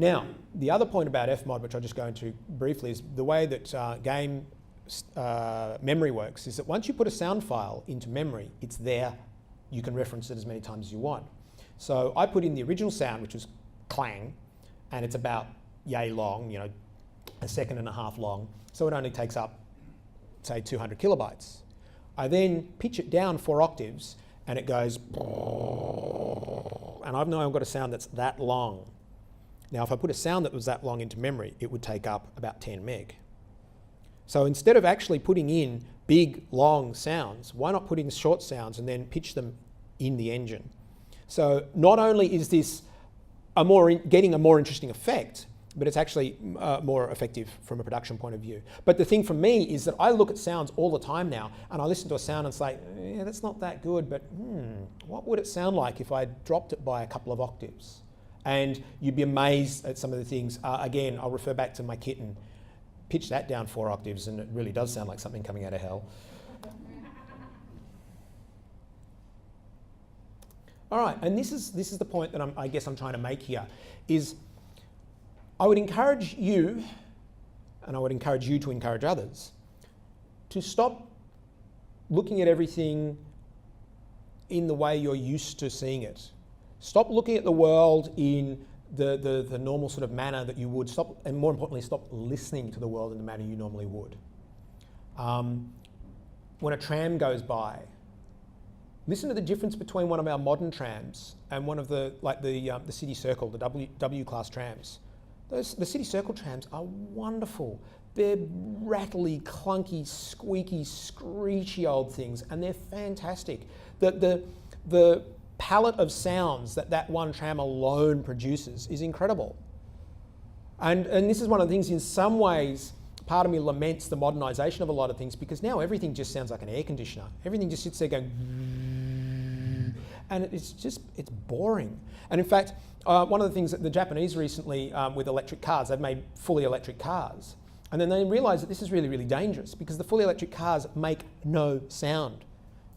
Now, the other point about FMOD, which I'll just go into briefly, is the way that game memory works is that once you put a sound file into memory, it's there. You can reference it as many times as you want. So I put in the original sound, which was clang, and it's about yay long, you know, 1.5 seconds long. So it only takes up, say, 200 kilobytes. I then pitch it down 4 octaves, and it goes, and I've got a sound that's that long. Now, if I put a sound that was that long into memory, it would take up about 10 meg. So instead of actually putting in big, long sounds, why not put in short sounds and then pitch them in the engine? So not only is this getting a more interesting effect, but it's actually more effective from a production point of view. But the thing for me is that I look at sounds all the time now, and I listen to a sound and say, yeah, that's not that good, but what would it sound like if I dropped it by a couple of octaves? And you'd be amazed at some of the things. Again, I'll refer back to my kitten. Pitch that down 4 octaves, and it really does sound like something coming out of hell. All right, and this is the point that I guess I'm trying to make here, is I would encourage you, and I would encourage you to encourage others, to stop looking at everything in the way you're used to seeing it. Stop looking at the world in the normal sort of manner that you would. Stop, and more importantly, stop listening to the world in the manner you normally would. When a tram goes by, listen to the difference between one of our modern trams and one of the City Circle, the W class trams. The City Circle trams are wonderful. They're rattly, clunky, squeaky, screechy old things, and they're fantastic. The palette of sounds that one tram alone produces is incredible. And this is one of the things, in some ways, part of me laments the modernisation of a lot of things, because now everything just sounds like an air conditioner. Everything just sits there going, and it's boring. And in fact, one of the things that the Japanese recently, with electric cars, they've made fully electric cars. And then they realised that this is really, really dangerous, because the fully electric cars make no sound.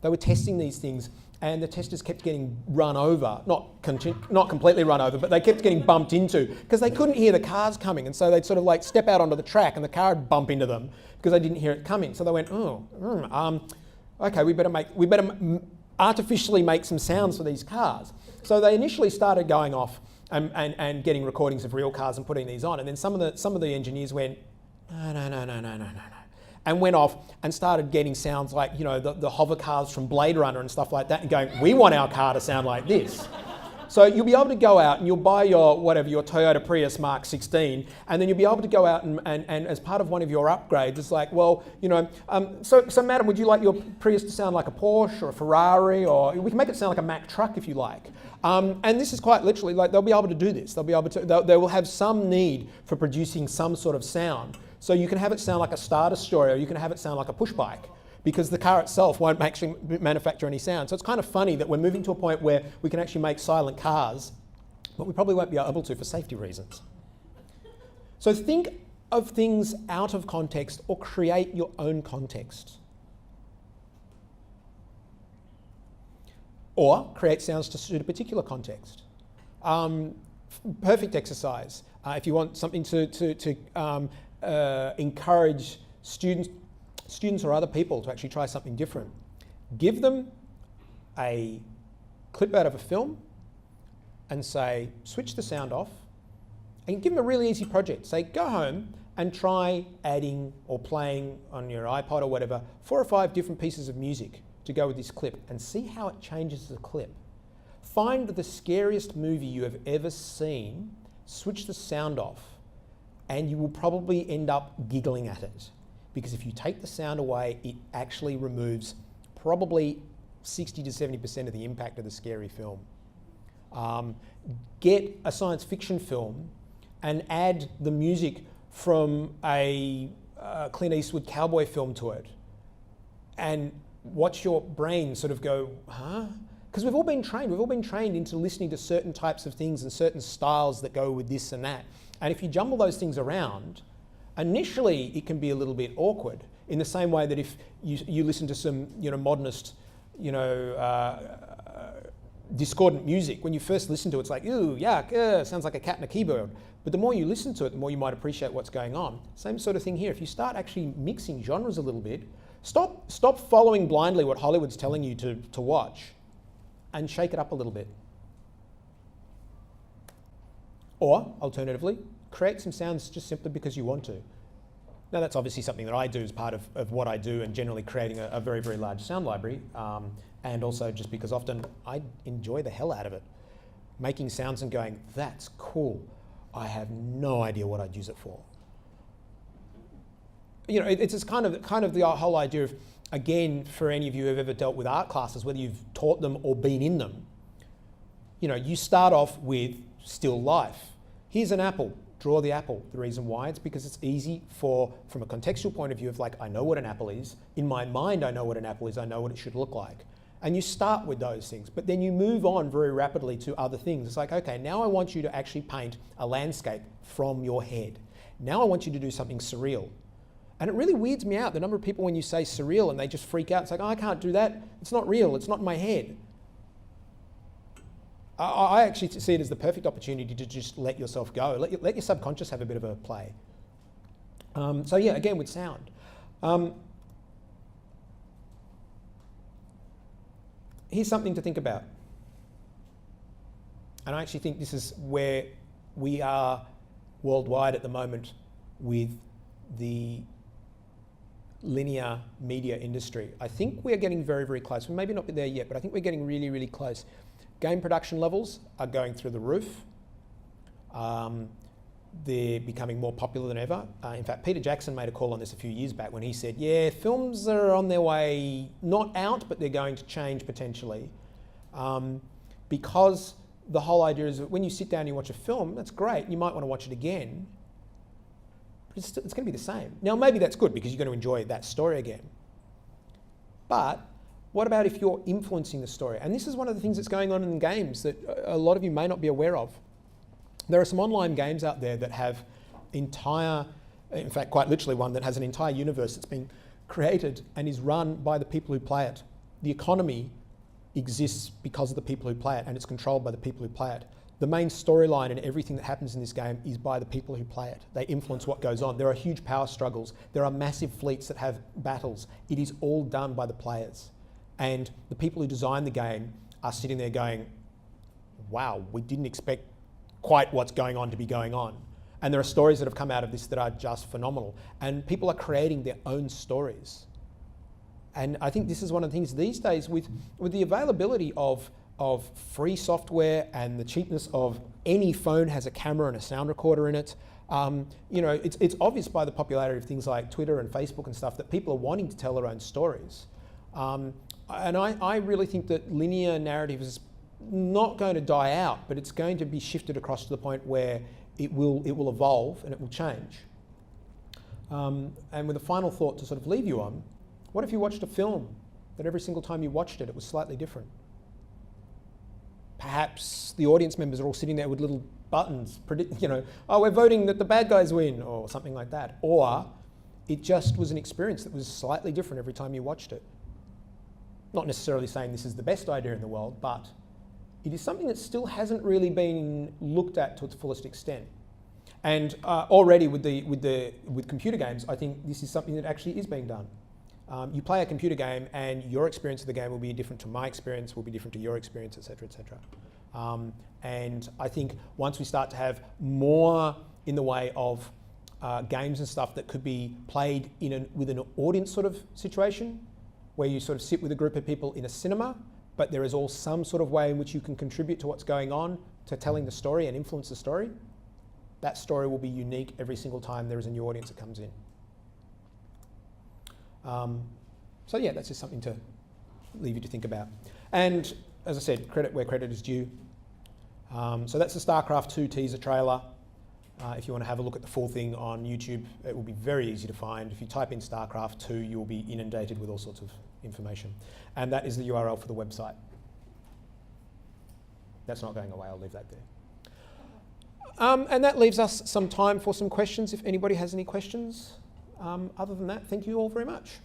They were testing these things, and the testers kept getting run over, not completely run over, but they kept getting bumped into, because they couldn't hear the cars coming. And so they'd sort of like step out onto the track and the car would bump into them because they didn't hear it coming. So they went, okay, we better artificially make some sounds for these cars. So they initially started going off and getting recordings of real cars and putting these on. And then some of the engineers went, no, and went off and started getting sounds like, you know, the hover cars from Blade Runner and stuff like that, and going, we want our car to sound like this. So you'll be able to go out and you'll buy your Toyota Prius Mark 16, and then you'll be able to go out and as part of one of your upgrades, it's like, well, you know, so madam, would you like your Prius to sound like a Porsche or a Ferrari, or we can make it sound like a Mack truck if you like. And this is quite literally, like, they'll be able to do this. They will have some need for producing some sort of sound. So you can have it sound like a Star Destroyer, or you can have it sound like a push bike, because the car itself won't actually manufacture any sound. So it's kind of funny that we're moving to a point where we can actually make silent cars, but we probably won't be able to for safety reasons. So think of things out of context, or create your own context. Or create sounds to suit a particular context. Perfect exercise. If you want something to encourage students or other people to actually try something different, give them a clip out of a film and say, switch the sound off, and give them a really easy project. Say, go home and try adding or playing on your iPod or whatever 4 or 5 different pieces of music to go with this clip, and see how it changes the clip. Find the scariest movie you have ever seen, switch the sound off, and you will probably end up giggling at it. Because if you take the sound away, it actually removes probably 60 to 70% of the impact of the scary film. Get a science fiction film and add the music from a Clint Eastwood cowboy film to it, and watch your brain sort of go, huh? Because we've all been trained into listening to certain types of things and certain styles that go with this and that. And if you jumble those things around, initially it can be a little bit awkward, in the same way that if you listen to some, you know, modernist, you know, discordant music. When you first listen to it, it's like, ooh, yuck, sounds like a cat and a keyboard. But the more you listen to it, the more you might appreciate what's going on. Same sort of thing here. If you start actually mixing genres a little bit, stop following blindly what Hollywood's telling you to watch, and shake it up a little bit. Or, alternatively, create some sounds just simply because you want to. Now, that's obviously something that I do as part of what I do, and generally creating a very, very large sound library, and also just because often I enjoy the hell out of it. Making sounds and going, that's cool. I have no idea what I'd use it for. You know, it's just kind of the whole idea of, again, for any of you who have ever dealt with art classes, whether you've taught them or been in them, you know, you start off with still life. Here's an apple. Draw the apple. The reason why, it's because it's easy from a contextual point of view of like, I know what an apple is. In my mind, I know what an apple is. I know what it should look like. And you start with those things, but then you move on very rapidly to other things. It's like, okay, now I want you to actually paint a landscape from your head. Now I want you to do something surreal. And it really weirds me out, the number of people when you say surreal and they just freak out. It's like, oh, I can't do that. It's not real. It's not in my head. I actually see it as the perfect opportunity to just let yourself go. Let your subconscious have a bit of a play. So yeah, again with sound. Here's something to think about. And I actually think this is where we are worldwide at the moment with the linear media industry. I think we are getting very, very close. We may not be there yet, but I think we're getting really, really close. Game production levels are going through the roof. They're becoming more popular than ever. In fact, Peter Jackson made a call on this a few years back when he said, yeah, films are on their way, not out, but they're going to change potentially. Because the whole idea is that when you sit down and you watch a film, that's great, you might want to watch it again, but it's going to be the same. Now, maybe that's good because you're going to enjoy that story again. But what about if you're influencing the story? And this is one of the things that's going on in games that a lot of you may not be aware of. There are some online games out there that have in fact, quite literally one that has an entire universe that's been created and is run by the people who play it. The economy exists because of the people who play it, and it's controlled by the people who play it. The main storyline and everything that happens in this game is by the people who play it. They influence what goes on. There are huge power struggles. There are massive fleets that have battles. It is all done by the players. And the people who design the game are sitting there going, wow, we didn't expect quite what's going on to be going on. And there are stories that have come out of this that are just phenomenal. And people are creating their own stories. And I think this is one of the things these days with the availability of free software and the cheapness of any phone has a camera and a sound recorder in it. You know, it's obvious by the popularity of things like Twitter and Facebook and stuff that people are wanting to tell their own stories. And I really think that linear narrative is not going to die out, but it's going to be shifted across to the point where it will evolve and it will change. And with a final thought to sort of leave you on, what if you watched a film that every single time you watched it, it was slightly different? Perhaps the audience members are all sitting there with little buttons, you know, oh, we're voting that the bad guys win, or something like that. Or it just was an experience that was slightly different every time you watched it. Not necessarily saying this is the best idea in the world, but it is something that still hasn't really been looked at to its fullest extent. And already with computer games, I think this is something that actually is being done. You play a computer game and your experience of the game will be different to my experience, will be different to your experience, etc., etc. And I think once we start to have more in the way of games and stuff that could be played with an audience sort of situation, where you sort of sit with a group of people in a cinema, but there is all some sort of way in which you can contribute to what's going on, to telling the story and influence the story, that story will be unique every single time there is a new audience that comes in. So yeah, that's just something to leave you to think about. And as I said, credit where credit is due. So that's the StarCraft 2 teaser trailer. If you want to have a look at the full thing on YouTube, it will be very easy to find. If you type in StarCraft 2, you will be inundated with all sorts of information. And that is the URL for the website. That's not going away, I'll leave that there. And that leaves us some time for some questions, if anybody has any questions. Other than that, thank you all very much.